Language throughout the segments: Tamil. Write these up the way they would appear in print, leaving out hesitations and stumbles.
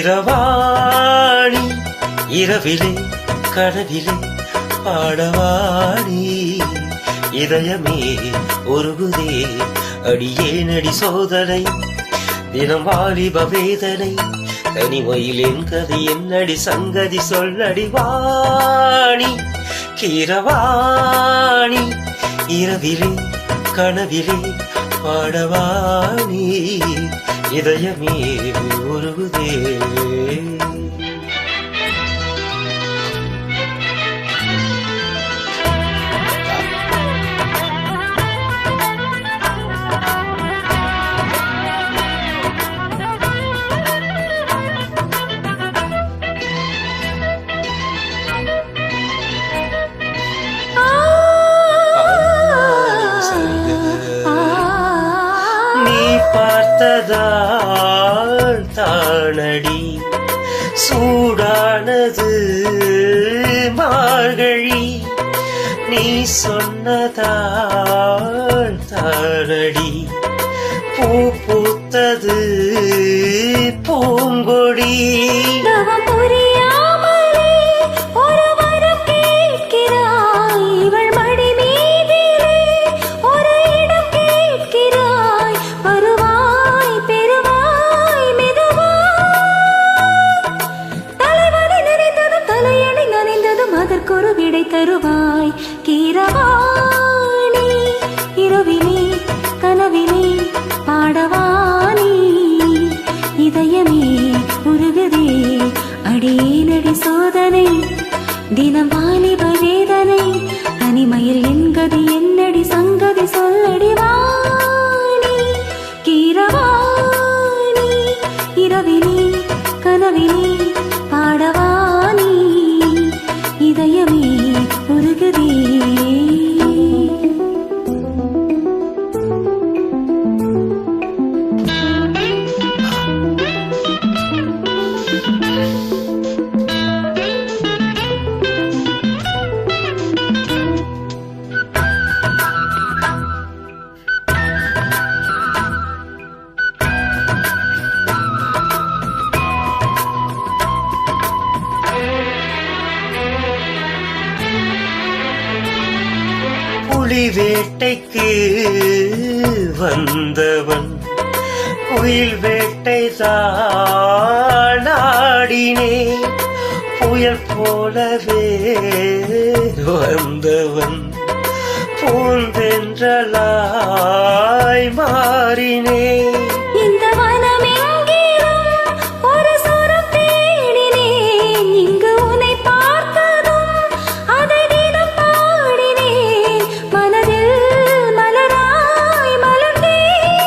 கீரவாணி இரவிலே கனவிலே பாடவாணி இதயமே உருகுதே அடியேனடி சோதனை தினம் வாலிப வேதனை தனிமையில் என் கதை என்னடி சங்கதி சொல்லடி வாணி கீரவாணி இரவிலே கனவிலே பாடவாணி இதயமே உருகுதே பார்த்ததால் தானடி சூடானது மார்கழி நீ சொன்னதால் தானடி பூ பூத்தது பூங்கொடி அதற்கொரு விடை தருவாய் கீரவாணி இரவிலே கனவிலே பாடவாணி இதயமே உருகுதே அடியேனடி சோதனை தினம் வாலிப வேதனை தனிமையில் என்கதி என்னடி சங்கதி சொல்லடி வாணி கீரவாணி இரவிலே கனவிலே பாடவாணி இதயமே உருகுதே புலி வேட்டைக்கு வந்தவன் குயில் வேட்டை தாடினே புயல் போலவே வந்தவன் பூந்தென்றலாய் மாறினே இந்த வனமெங்கிலும் ஒரு சுரம் தேடினேன் இங்கு உன்னை பார்த்ததும் அதை தினம் பாடினேன் மனதில் மலராய் மலர்ந்தேன்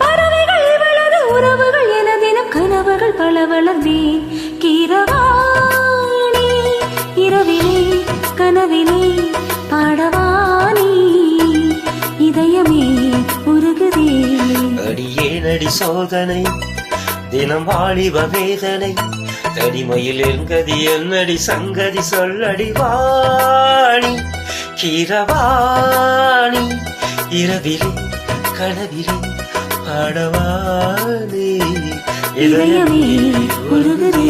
பறவைகள் வளர உறவுகள் என தினம் கனவுகள் பல வளர்ந்தேன் கீரவாணி இரவிலே கனவிலே பாடவாணி இதயமே உருகுதே அடியேனடி சோதனை தினம் வாலிப வேதனை தனிமையில் என்கதி என்னடி சங்கதி சொல்லடி வாணி கீரவாணி இரவிலே கனவிலே பாடவாணி இதயமே உருகுதே